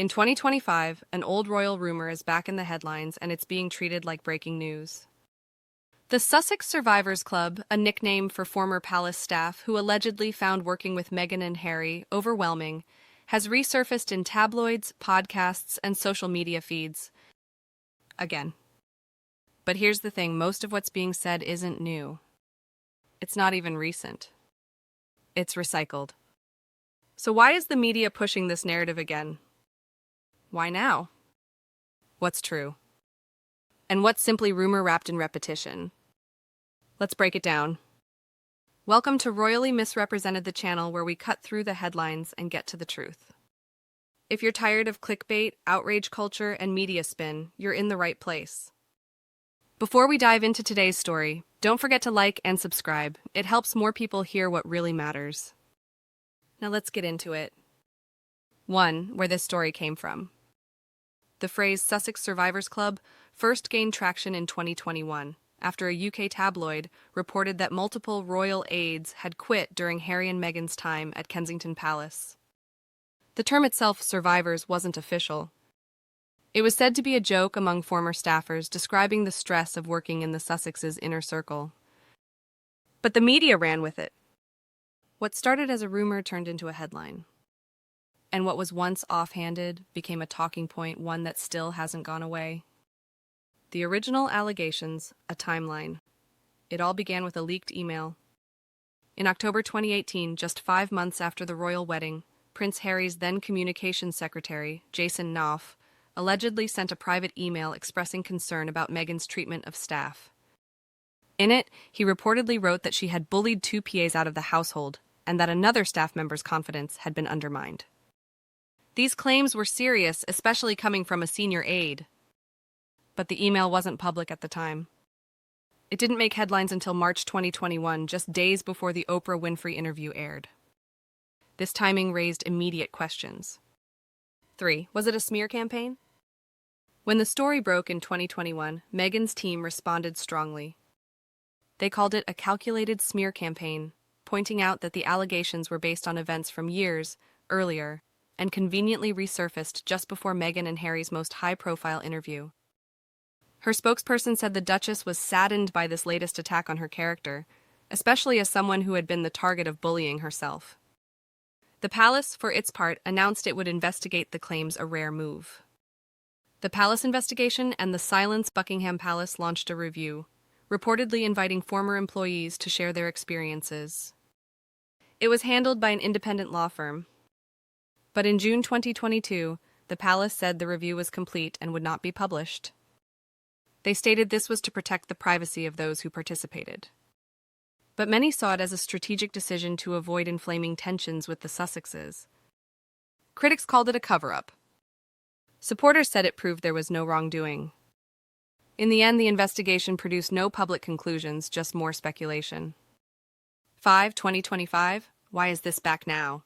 In 2025, an old royal rumor is back in the headlines and it's being treated like breaking news. The Sussex Survivors Club, a nickname for former palace staff who allegedly found working with Meghan and Harry overwhelming, has resurfaced in tabloids, podcasts, and social media feeds. Again. But here's the thing, most of what's being said isn't new. It's not even recent. It's recycled. So why is the media pushing this narrative again? Why now? What's true? And what's simply rumor wrapped in repetition? Let's break it down. Welcome to Royally Misrepresented, the channel where we cut through the headlines and get to the truth. If you're tired of clickbait, outrage culture, and media spin, you're in the right place. Before we dive into today's story, don't forget to like and subscribe. It helps more people hear what really matters. Now let's get into it. 1. Where this story came from. The phrase Sussex Survivors Club first gained traction in 2021, after a UK tabloid reported that multiple royal aides had quit during Harry and Meghan's time at Kensington Palace. The term itself, survivors, wasn't official. It was said to be a joke among former staffers describing the stress of working in the Sussexes' inner circle. But the media ran with it. What started as a rumor turned into a headline. And what was once offhanded became a talking point, one that still hasn't gone away. The original allegations, a timeline. It all began with a leaked email. In October 2018, just 5 months after the royal wedding, Prince Harry's then communications secretary, Jason Knopf, allegedly sent a private email expressing concern about Meghan's treatment of staff. In it, he reportedly wrote that she had bullied 2 PAs out of the household and that another staff member's confidence had been undermined. These claims were serious, especially coming from a senior aide. But the email wasn't public at the time. It didn't make headlines until March 2021, just days before the Oprah Winfrey interview aired. This timing raised immediate questions. 3. Was it a smear campaign? When the story broke in 2021, Meghan's team responded strongly. They called it a calculated smear campaign, pointing out that the allegations were based on events from years earlier and conveniently resurfaced just before Meghan and Harry's most high-profile interview. Her spokesperson said the Duchess was saddened by this latest attack on her character, especially as someone who had been the target of bullying herself. The palace, for its part, announced it would investigate the claims, a rare move. The palace investigation and the Silence Buckingham Palace launched a review, reportedly inviting former employees to share their experiences. It was handled by an independent law firm. But in June 2022, the palace said the review was complete and would not be published. They stated this was to protect the privacy of those who participated. But many saw it as a strategic decision to avoid inflaming tensions with the Sussexes. Critics called it a cover-up. Supporters said it proved there was no wrongdoing. In the end, the investigation produced no public conclusions, just more speculation. 5. 2025. Why is this back now?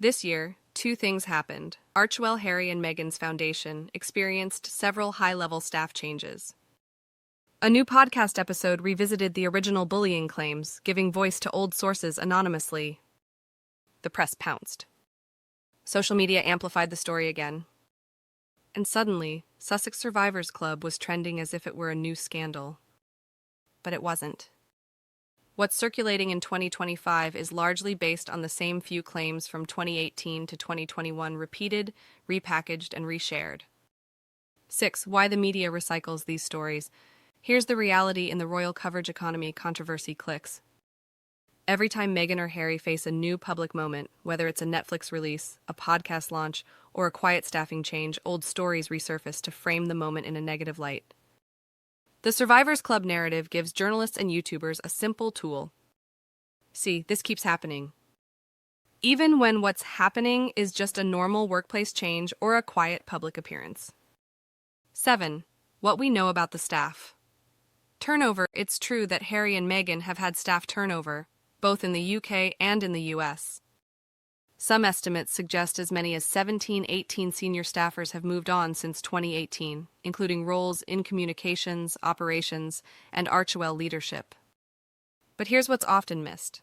This year, 2 things happened. Archewell Harry and Meghan's foundation experienced several high-level staff changes. A new podcast episode revisited the original bullying claims, giving voice to old sources anonymously. The press pounced. Social media amplified the story again. And suddenly, Sussex Survivors Club was trending as if it were a new scandal. But it wasn't. What's circulating in 2025 is largely based on the same few claims from 2018 to 2021, repeated, repackaged, and reshared. 6. Why the media recycles these stories. Here's the reality in the royal coverage economy controversy clicks. Every time Meghan or Harry face a new public moment, whether it's a Netflix release, a podcast launch, or a quiet staffing change, old stories resurface to frame the moment in a negative light. The Survivors Club narrative gives journalists and YouTubers a simple tool. See, this keeps happening. Even when what's happening is just a normal workplace change or a quiet public appearance. 7. What we know about the staff. Turnover. It's true that Harry and Meghan have had staff turnover, both in the UK and in the US. Some estimates suggest as many as 18 senior staffers have moved on since 2018, including roles in communications, operations, and Archewell leadership. But here's what's often missed.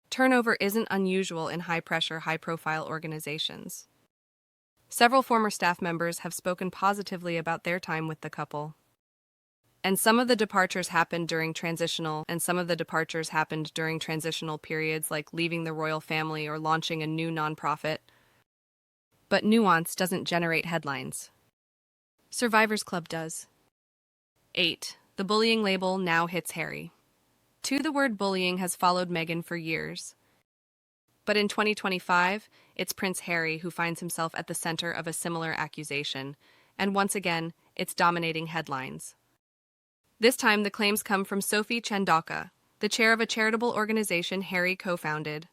Turnover isn't unusual in high-pressure, high-profile organizations. Several former staff members have spoken positively about their time with the couple. And some of the departures happened during transitional periods like leaving the royal family or launching a new nonprofit. But nuance doesn't generate headlines. Survivors Club does. 8. The bullying label now hits Harry. The word bullying has followed Meghan for years. But in 2025, it's Prince Harry who finds himself at the center of a similar accusation, and once again, it's dominating headlines. This time, the claims come from Sophie Chandauka, the chair of a charitable organization Harry co-founded.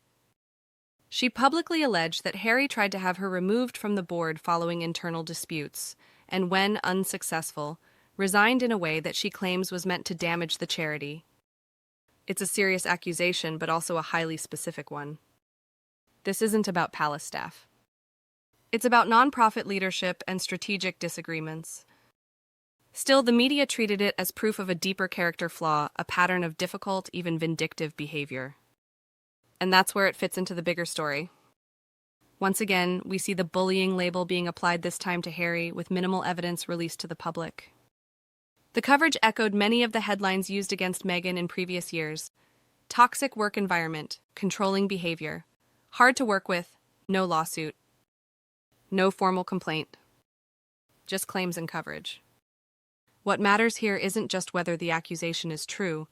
She publicly alleged that Harry tried to have her removed from the board following internal disputes, and when unsuccessful, resigned in a way that she claims was meant to damage the charity. It's a serious accusation, but also a highly specific one. This isn't about palace staff. It's about nonprofit leadership and strategic disagreements. Still, the media treated it as proof of a deeper character flaw, a pattern of difficult, even vindictive behavior. And that's where it fits into the bigger story. Once again, we see the bullying label being applied this time to Harry, with minimal evidence released to the public. The coverage echoed many of the headlines used against Meghan in previous years. Toxic work environment, controlling behavior, hard to work with, no lawsuit, no formal complaint, just claims and coverage. What matters here isn't just whether the accusation is true,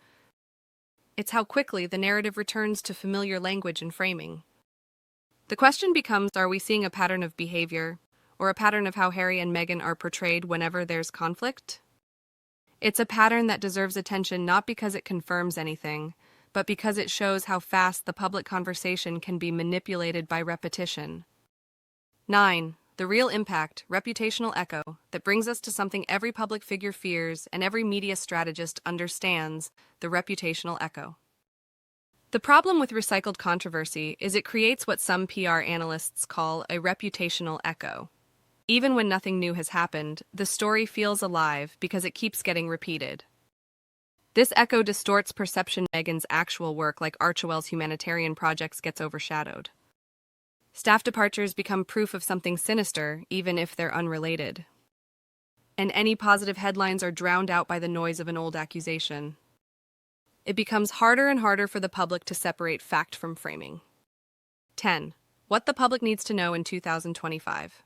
it's how quickly the narrative returns to familiar language and framing. The question becomes, are we seeing a pattern of behavior, or a pattern of how Harry and Meghan are portrayed whenever there's conflict? It's a pattern that deserves attention not because it confirms anything, but because it shows how fast the public conversation can be manipulated by repetition. 9. The real impact, reputational echo, that brings us to something every public figure fears and every media strategist understands, the reputational echo. The problem with recycled controversy is it creates what some PR analysts call a reputational echo. Even when nothing new has happened, the story feels alive because it keeps getting repeated. This echo distorts perception. Meghan's actual work, like Archewell's humanitarian projects, gets overshadowed. Staff departures become proof of something sinister, even if they're unrelated. And any positive headlines are drowned out by the noise of an old accusation. It becomes harder and harder for the public to separate fact from framing. 10. What the public needs to know in 2025.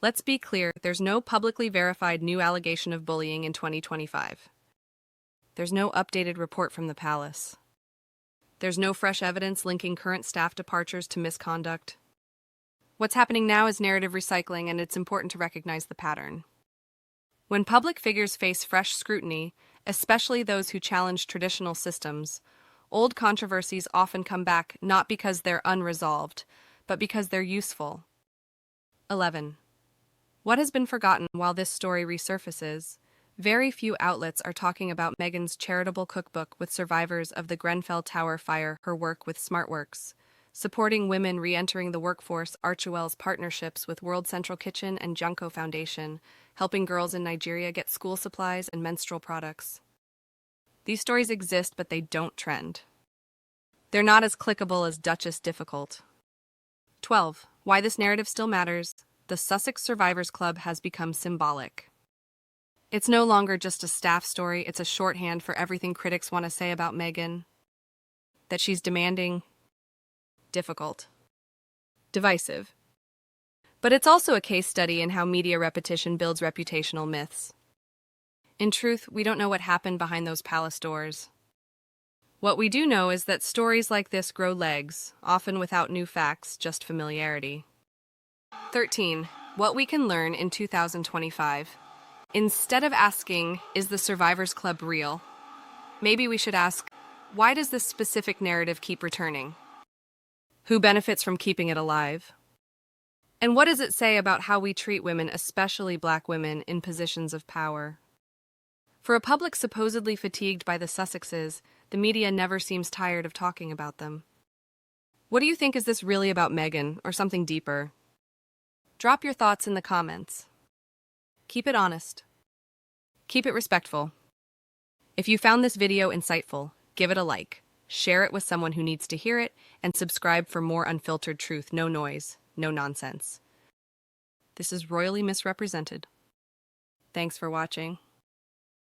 Let's be clear, there's no publicly verified new allegation of bullying in 2025. There's no updated report from the palace. There's no fresh evidence linking current staff departures to misconduct. What's happening now is narrative recycling, and it's important to recognize the pattern. When public figures face fresh scrutiny, especially those who challenge traditional systems, old controversies often come back not because they're unresolved, but because they're useful. 11. What has been forgotten while this story resurfaces? Very few outlets are talking about Meghan's charitable cookbook with survivors of the Grenfell Tower fire, her work with SmartWorks, supporting women re-entering the workforce, Archewell's partnerships with World Central Kitchen and Junko Foundation, helping girls in Nigeria get school supplies and menstrual products. These stories exist, but they don't trend. They're not as clickable as Duchess Difficult. 12. Why this narrative still matters. The Sussex Survivors Club has become symbolic. It's no longer just a staff story, it's a shorthand for everything critics want to say about Meghan. That she's demanding, difficult, divisive. But it's also a case study in how media repetition builds reputational myths. In truth, we don't know what happened behind those palace doors. What we do know is that stories like this grow legs, often without new facts, just familiarity. 13. What we can learn in 2025. Instead of asking, is the Survivors Club real? Maybe we should ask, why does this specific narrative keep returning? Who benefits from keeping it alive? And what does it say about how we treat women, especially Black women, in positions of power? For a public supposedly fatigued by the Sussexes, the media never seems tired of talking about them. What do you think? Is this really about Meghan, or something deeper? Drop your thoughts in the comments. Keep it honest. Keep it respectful. If you found this video insightful, give it a like, share it with someone who needs to hear it, and subscribe for more unfiltered truth, no noise, no nonsense. This is Royally Misrepresented. Thanks for watching.